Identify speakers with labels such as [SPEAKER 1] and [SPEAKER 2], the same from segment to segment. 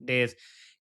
[SPEAKER 1] days।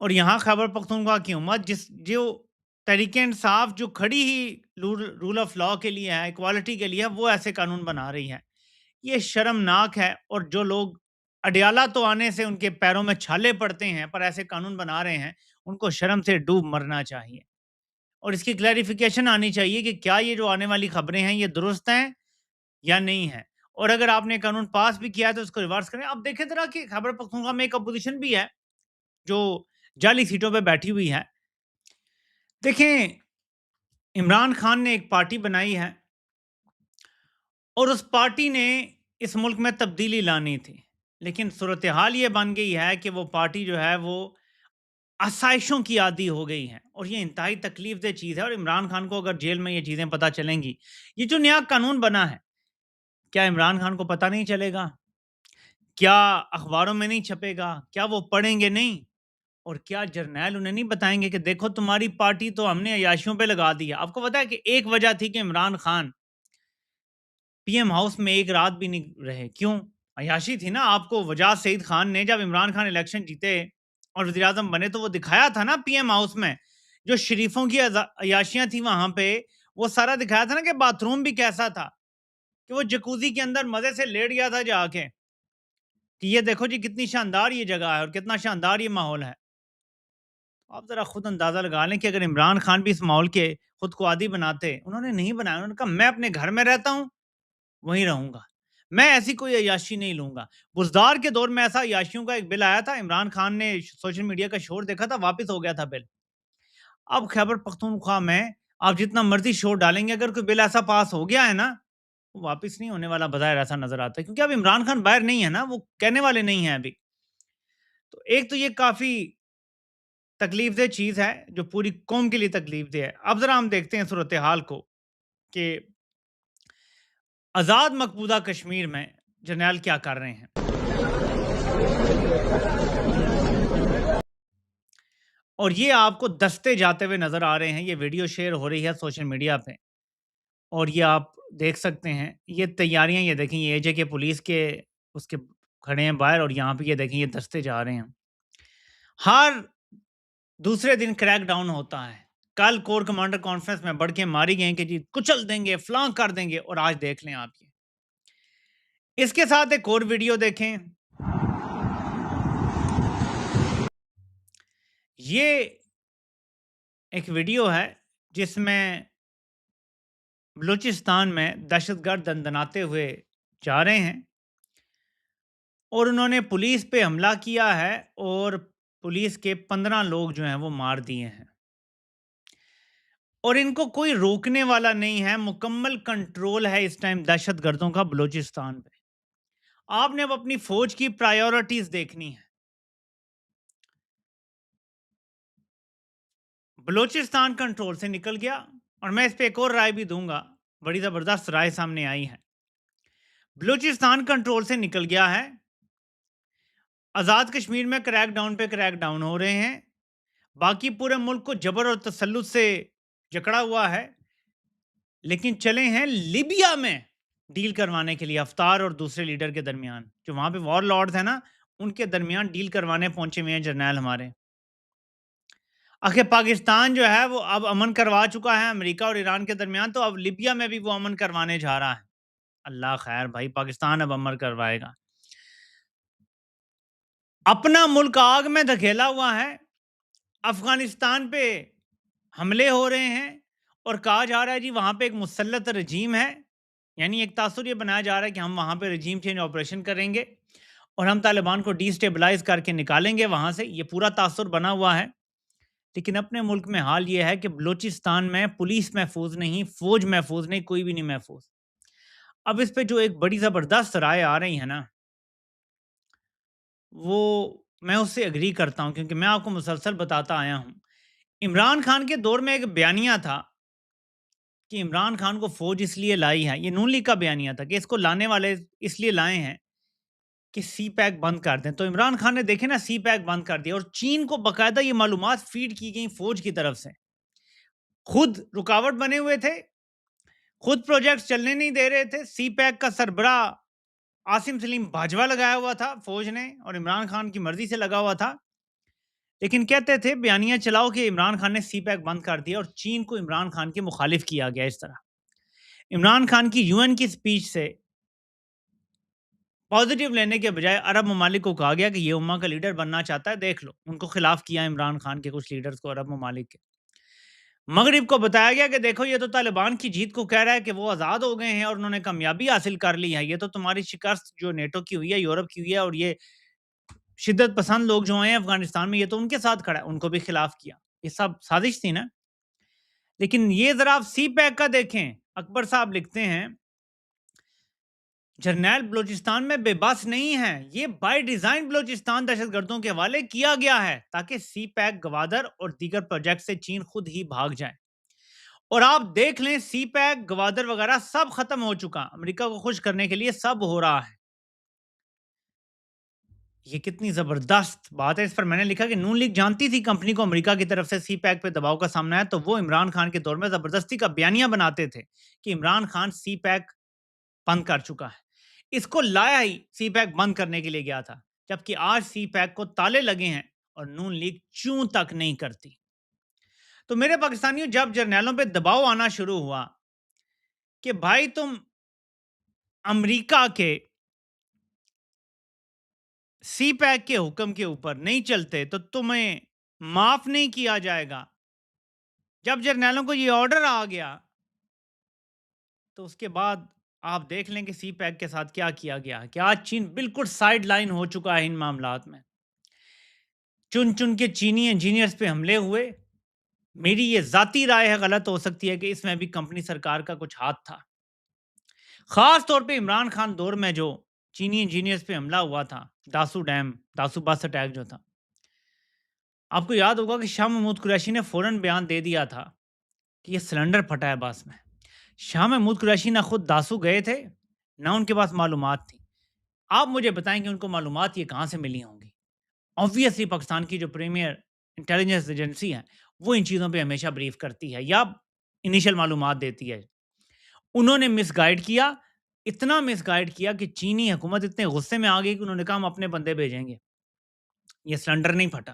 [SPEAKER 1] اور یہاں خیبر پختونخوا کی امت جو تحریک انصاف جو کھڑی ہی رول آف لا کے لیے ہے، اکوالٹی کے لیے ہے، وہ ایسے قانون بنا رہی ہے۔ یہ شرمناک ہے، اور جو لوگ اڈیالہ تو آنے سے ان کے پیروں میں چھالے پڑتے ہیں پر ایسے قانون بنا رہے ہیں، ان کو شرم سے ڈوب مرنا چاہیے، اور اس کی کلیریفیکیشن آنی چاہیے کہ کیا یہ جو آنے والی خبریں ہیں یہ درست ہیں یا نہیں ہیں، اور اگر آپ نے قانون پاس بھی کیا ہے تو اس کو ریورس کریں۔ اب دیکھیں ذرا کہ خیبر پختونخوا میں ایک اپوزیشن بھی ہے جو جعلی سیٹوں پہ بیٹھی ہوئی ہے۔ دیکھیں، عمران خان نے ایک پارٹی بنائی ہے، اور اس پارٹی نے اس ملک میں تبدیلی لانی تھی، لیکن صورتحال یہ بن گئی ہے کہ وہ پارٹی جو ہے وہ آسائشوں کی عادی ہو گئی ہے، اور یہ انتہائی تکلیف دہ چیز ہے۔ اور عمران خان کو اگر جیل میں یہ چیزیں پتہ چلیں گی، یہ جو نیا قانون بنا ہے، کیا عمران خان کو پتہ نہیں چلے گا؟ کیا اخباروں میں نہیں چھپے گا؟ کیا وہ پڑھیں گے نہیں؟ اور کیا جرنیل انہیں نہیں بتائیں گے کہ دیکھو تمہاری پارٹی تو ہم نے عیاشیوں پہ لگا دی ہے؟ آپ کو پتا ہے کہ ایک وجہ تھی کہ Imran Khan P M house میں ایک رات بھی نہیں رہے، کیوں؟ عیاشی تھی نا۔ آپ کو وجاہت سعید خان نے جب عمران خان الیکشن جیتے اور وزیر اعظم بنے تو وہ دکھایا تھا نا پی ایم ہاؤس میں جو شریفوں کی عیاشیاں تھیں وہاں پہ، وہ سارا دکھایا تھا نا کہ باتھ روم بھی کیسا تھا، کہ وہ جکوزی کے اندر مزے سے لیٹ گیا تھا جا کے، کہ یہ دیکھو جی کتنی شاندار یہ جگہ ہے اور کتنا شاندار یہ ماحول ہے۔ آپ ذرا خود اندازہ لگا لیں کہ اگر عمران خان بھی اس ماحول کے خود کو عادی بناتے، انہوں نے نہیں بنایا، انہوں نے کہا میں اپنے گھر میں رہتا ہوں، وہیں رہوں گا، میں ایسی کوئی عیاشی نہیں لوں گا۔ بزدار کے دور میں ایسا عیاشیوں کا ایک بل آیا تھا، عمران خان نے سوشل میڈیا کا شور دیکھا تھا، واپس ہو گیا تھا بل۔ اب خیبر پختونخوا میں آپ جتنا مرضی شور ڈالیں گے، اگر کوئی بل ایسا پاس ہو گیا ہے نا، وہ واپس نہیں ہونے والا، بظاہر ایسا نظر آتا ہے، کیونکہ اب عمران خان باہر نہیں ہے نا، وہ کہنے والے نہیں ہیں ابھی۔ تو ایک تو یہ کافی تکلیف دہ چیز ہے جو پوری قوم کے لیے تکلیف دہ ہے۔ اب ذرا ہم دیکھتے ہیں صورتحال کو کہ آزاد مقبوضہ کشمیر میں جرنیل کیا کر رہے ہیں۔ اور یہ آپ کو دستے جاتے ہوئے نظر آ رہے ہیں، یہ ویڈیو شیئر ہو رہی ہے سوشل میڈیا پہ، اور یہ آپ دیکھ سکتے ہیں یہ تیاریاں، یہ دیکھیں یہ اے جے کے پولیس کے اس کے کھڑے ہیں باہر، اور یہاں پہ یہ دیکھیں یہ دستے جا رہے ہیں۔ ہر دوسرے دن کریک ڈاؤن ہوتا ہے۔ کل کور کمانڈر کانفرنس میں بڑھ کے ماری گئے کہ جی کچل دیں گے، فلاں کر دیں گے، اور آج دیکھ لیں آپ یہ۔ اس کے ساتھ ایک اور ویڈیو دیکھیں، یہ ایک ویڈیو ہے جس میں بلوچستان میں دہشت گرد دندناتے ہوئے جا رہے ہیں، اور انہوں نے پولیس پہ حملہ کیا ہے، اور پولیس کے 15 لوگ جو ہیں وہ مار دیے ہیں، اور ان کو کوئی روکنے والا نہیں ہے۔ مکمل کنٹرول ہے اس ٹائم دہشت گردوں کا بلوچستان پہ۔ آپ نے اب اپنی فوج کی پرائیورٹیز دیکھنی ہے۔ بلوچستان کنٹرول سے نکل گیا، اور میں اس پہ ایک اور رائے بھی دوں گا، بڑی زبردست رائے سامنے آئی ہے۔ بلوچستان کنٹرول سے نکل گیا ہے، آزاد کشمیر میں کریک ڈاؤن پہ کریک ڈاؤن ہو رہے ہیں، باقی پورے ملک کو جبر اور تسلط سے جکڑا ہوا ہے، لیکن چلے ہیں لیبیا میں ڈیل کروانے کے لیے افطار اور دوسرے لیڈر کے درمیان، جو وہاں پہ وار لارڈز ہیں نا، ان کے درمیان ڈیل کروانے پہنچے ہوئے ہیں جرنیل ہمارے۔ آخر پاکستان جو ہے وہ اب امن کروا چکا ہے امریکہ اور ایران کے درمیان، تو اب لیبیا میں بھی وہ امن کروانے جا رہا ہے۔ اللہ خیر بھائی، پاکستان اب امن کروائے گا۔ اپنا ملک آگ میں دھکیلا ہوا ہے، افغانستان پہ حملے ہو رہے ہیں، اور کہا جا رہا ہے جی وہاں پہ ایک مسلط رجیم ہے، یعنی ایک تاثر یہ بنایا جا رہا ہے کہ ہم وہاں پہ رجیم چینج آپریشن کریں گے اور ہم طالبان کو ڈی سٹیبلائز کر کے نکالیں گے وہاں سے، یہ پورا تاثر بنا ہوا ہے۔ لیکن اپنے ملک میں حال یہ ہے کہ بلوچستان میں پولیس محفوظ نہیں، فوج محفوظ نہیں، کوئی بھی نہیں محفوظ۔ اب اس پہ جو ایک بڑی زبردست رائے آ رہی ہے نا، وہ میں اس سے اگری کرتا ہوں، کیونکہ میں آپ کو مسلسل بتاتا آیا ہوں۔ عمران خان کے دور میں ایک بیانیہ تھا کہ عمران خان کو فوج اس لیے لائی ہے، یہ نون لیگ کا بیانیہ تھا کہ اس کو لانے والے اس لیے لائے ہیں کہ سی پیک بند کر دیں۔ تو عمران خان نے دیکھے نا سی پیک بند کر دیا، اور چین کو باقاعدہ یہ معلومات فیڈ کی گئی فوج کی طرف سے، خود رکاوٹ بنے ہوئے تھے، خود پروجیکٹس چلنے نہیں دے رہے تھے۔ سی پیک کا سربراہ عاصم سلیم باجوہ لگایا ہوا تھا فوج نے، اور عمران خان کی مرضی سے لگا ہوا تھا۔ لیکن کہتے تھے بیانیہ چلاؤ کہ عمران خان نے سی پیک بند کر دیا اور چین کو عمران خان کے مخالف کیا گیا. اس طرح عمران خان کی UN کی سپیچ سے پازیٹیو لینے کے بجائے عرب ممالک کو کہا گیا کہ یہ امہ کا لیڈر بننا چاہتا ہے، دیکھ لو. ان کو خلاف کیا عمران خان کے کچھ لیڈرز کو عرب ممالک کے. مغرب کو بتایا گیا کہ دیکھو یہ تو طالبان کی جیت کو کہہ رہا ہے کہ وہ آزاد ہو گئے ہیں اور انہوں نے کامیابی حاصل کر لی ہے. یہ تو تمہاری شکست جو نیٹو کی ہوئی ہے، یورپ کی ہوئی ہے، اور یہ شدت پسند لوگ جو ہیں افغانستان میں، یہ تو ان کے ساتھ کھڑا ہے. ان کو بھی خلاف کیا. یہ سب سازش تھی نا. لیکن یہ ذرا آپ سی پیک کا دیکھیں. اکبر صاحب لکھتے ہیں جرنیل بلوچستان میں بے بس نہیں ہے، یہ بائی ڈیزائن بلوچستان دہشت گردوں کے حوالے کیا گیا ہے تاکہ سی پیک، گوادر اور دیگر پروجیکٹ سے چین خود ہی بھاگ جائے. اور آپ دیکھ لیں سی پیک، گوادر وغیرہ سب ختم ہو چکا. امریکہ کو خوش کرنے کے لیے سب ہو رہا ہے. یہ کتنی زبردست بات ہے. اس پر میں نے لکھا کہ نون لیگ جانتی تھی کمپنی کو امریکہ کی طرف سے سی پیک پہ دباؤ کا سامنا ہے، تو وہ عمران خان کے دور میں زبردستی کا بیانیہ بناتے تھے کہ عمران خان سی پیک بند کر چکا ہے. اس کو لایا ہی سی پیک بند کرنے کے لیے گیا تھا، جبکہ آج سی پیک کو تالے لگے ہیں اور نون لیگ چوں تک نہیں کرتی. تو میرے پاکستانیوں، جب جرنیلوں پہ دباؤ آنا شروع ہوا کہ بھائی تم امریکہ کے سی پیک کے حکم کے اوپر نہیں چلتے تو تمہیں معاف نہیں کیا جائے گا، جب جرنیلوں کو یہ آرڈر آ گیا تو اس کے بعد آپ دیکھ لیں کہ سی پیک کے ساتھ کیا کیا گیا کہ آج چین بالکل سائیڈ لائن ہو چکا ہے ان معاملات میں. چن چن کے چینی انجینئرز پہ حملے ہوئے. میری یہ ذاتی رائے ہے، غلط ہو سکتی ہے، کہ اس میں بھی کمپنی سرکار کا کچھ ہاتھ تھا. خاص طور پہ عمران خان دور میں جو چینی انجینئرز پہ حملہ ہوا تھا، داسو ڈیم، داسو بس اٹیک جو تھا، آپ کو یاد ہوگا کہ شاہ محمود قریشی نے فوراً بیان دے دیا تھا کہ یہ سلنڈر پھٹا ہے بس میں. شاہ محمود قریشی نہ خود داسو گئے تھے، نہ ان کے پاس معلومات تھی. آپ مجھے بتائیں کہ ان کو معلومات یہ کہاں سے ملی ہوں گی؟ آبویسلی پاکستان کی جو پریمیئر انٹیلیجنس ایجنسی ہے وہ ان چیزوں پہ ہمیشہ بریف کرتی ہے یا انیشل معلومات دیتی ہے. انہوں نے مس گائیڈ کیا، اتنا مس گائیڈ کیا کہ چینی حکومت اتنے غصے میں آ گئی کہ انہوں نے کہا ہم اپنے بندے بھیجیں گے، یہ سلنڈر نہیں پھٹا.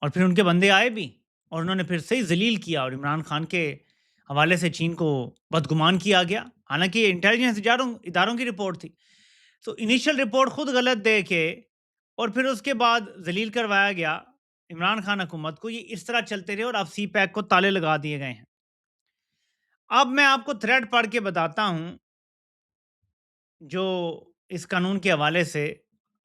[SPEAKER 1] اور پھر ان کے بندے آئے بھی اور انہوں نے پھر سے ہی ذلیل کیا اور عمران خان کے حوالے سے چین کو بدگمان کیا گیا، حالانکہ یہ انٹیلیجنس اداروں کی رپورٹ تھی. تو انیشل رپورٹ خود غلط دے کے اور پھر اس کے بعد ذلیل کروایا گیا عمران خان حکومت کو. یہ اس طرح چلتے رہے اور اب سی پیک کو تالے لگا دیے گئے ہیں. اب میں آپ کو تھریڈ پڑھ کے بتاتا ہوں جو اس قانون کے حوالے سے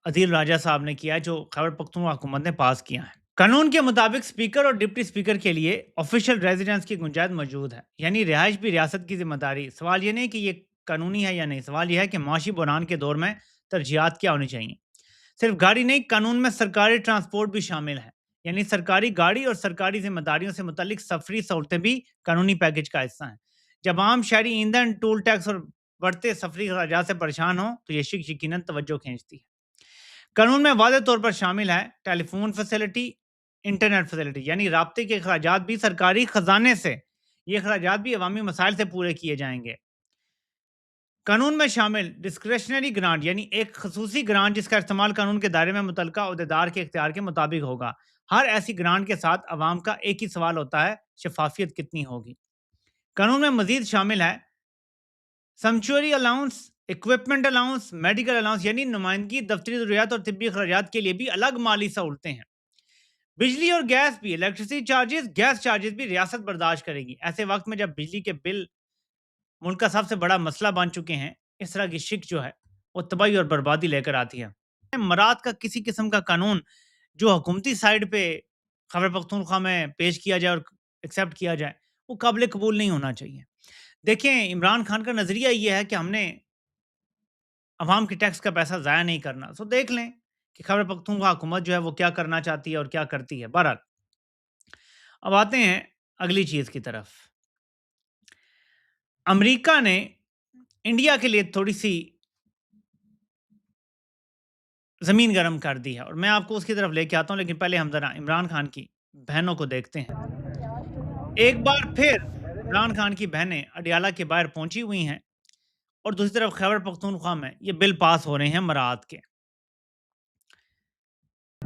[SPEAKER 1] عدیل راجہ صاحب نے کیا ہے، جو خیبر پختونخوا حکومت نے پاس کیا ہے. قانون کے مطابق اسپیکر اور ڈپٹی اسپیکر کے لیے آفیشیل ریزیڈنس کی گنجائش موجود ہے، یعنی رہائش بھی ریاست کی ذمہ داری. سوال یہ نہیں کہ یہ قانونی ہے یا نہیں، سوال یہ ہے کہ معاشی بحران کے دور میں ترجیحات کیا ہونی چاہیے. صرف گاڑی نہیں، قانون میں سرکاری ٹرانسپورٹ بھی شامل ہے، یعنی سرکاری گاڑی اور سرکاری ذمہ داریوں سے متعلق سفری سہولتیں بھی قانونی پیکج کا حصہ ہیں. جب عام شہری ایندھن، ٹول ٹیکس اور بڑھتے سفری اخراجات سے پریشان ہوں تو یہ شک یقیناً توجہ کھینچتی ہے. قانون میں واضح طور پر شامل ہے ٹیلی فون فیسلٹی، انٹرنیٹ فیسلٹی، یعنی رابطے کے اخراجات بھی سرکاری خزانے سے، یہ اخراجات بھی عوامی مسائل سے پورے کیے جائیں گے. قانون میں شامل ڈسکریشنری گرانٹ، یعنی ایک خصوصی گرانٹ جس کا استعمال قانون کے دائرے میں متعلقہ عہدیدار کے اختیار کے مطابق ہوگا. ہر ایسی گرانٹ کے ساتھ عوام کا ایک ہی سوال ہوتا ہے، شفافیت کتنی ہوگی. قانون میں مزید شامل ہے sumptuary allowance, equipment allowance, medical allowance, یعنی نمائندگی، دفتری ضروریات اور طبی اخراجات کے لیے بھی الگ مالی سہولتیں ہیں. بجلی اور گیس بھی، الیکٹریسٹی چارجز، گیس چارجز بھی ریاست برداشت کرے گی. ایسے وقت میں جب بجلی کے بل ملک کا سب سے بڑا مسئلہ بن چکے ہیں، اس طرح کی شک جو ہے وہ تباہی اور بربادی لے کر آتی ہے. مراد کا کسی قسم کا قانون جو حکومتی سائڈ پہ خیبر پختونخوا میں پیش کیا جائے اور ایکسیپٹ کیا جائے، وہ قابل قبول نہیں ہونا چاہیے. دیکھیں عمران خان کا نظریہ یہ ہے کہ ہم نے عوام کے ٹیکس کا پیسہ ضائع نہیں کرنا. سو دیکھ لیں کہ خیبر پختونخوا حکومت جو ہے وہ کیا کرنا چاہتی ہے اور کیا کرتی ہے. بہرحال اب آتے ہیں اگلی چیز کی طرف. امریکہ نے انڈیا کے لیے تھوڑی سی زمین گرم کر دی ہے اور میں آپ کو اس کی طرف لے کے آتا ہوں، لیکن پہلے ہم ذرا عمران خان کی بہنوں کو دیکھتے ہیں. ایک بار پھر عمران خان کی بہنیں اڈیالہ کے باہر پہنچی ہوئی ہیں اور دوسری طرف خیبر پختونخوا میں یہ بل پاس ہو رہے ہیں مراعات کے.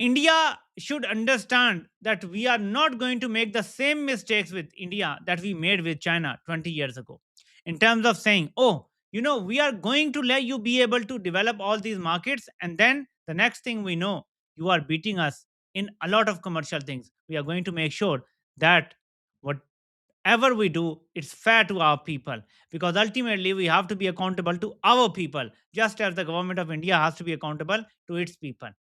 [SPEAKER 1] India should understand that we are not going to make the same mistakes with India that we made with China 20 years ago. In terms of saying, oh, you know, we are going to let you be able to develop all these markets, and then the next thing we know, you are beating us in a lot of commercial things. We are going to make sure that whatever we do, it's fair to our people, because ultimately we have to be accountable to our people, just as the government of India has to be accountable to its people.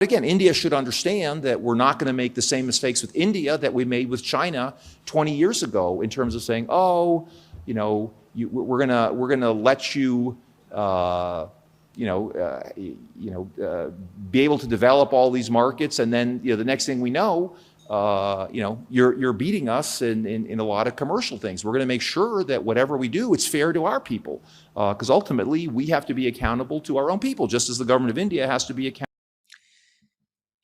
[SPEAKER 2] Again, India should understand that we're not going to make the same mistakes with India that we made with China 20 years ago in terms of saying, oh, you know, we're gonna let you, be able to develop all these markets, and then the next thing we know, you're beating us in a lot of commercial things. We're going to make sure that whatever we do, it's fair to our people, because ultimately we have to be accountable to our own people, just as the government of India has to be accountable.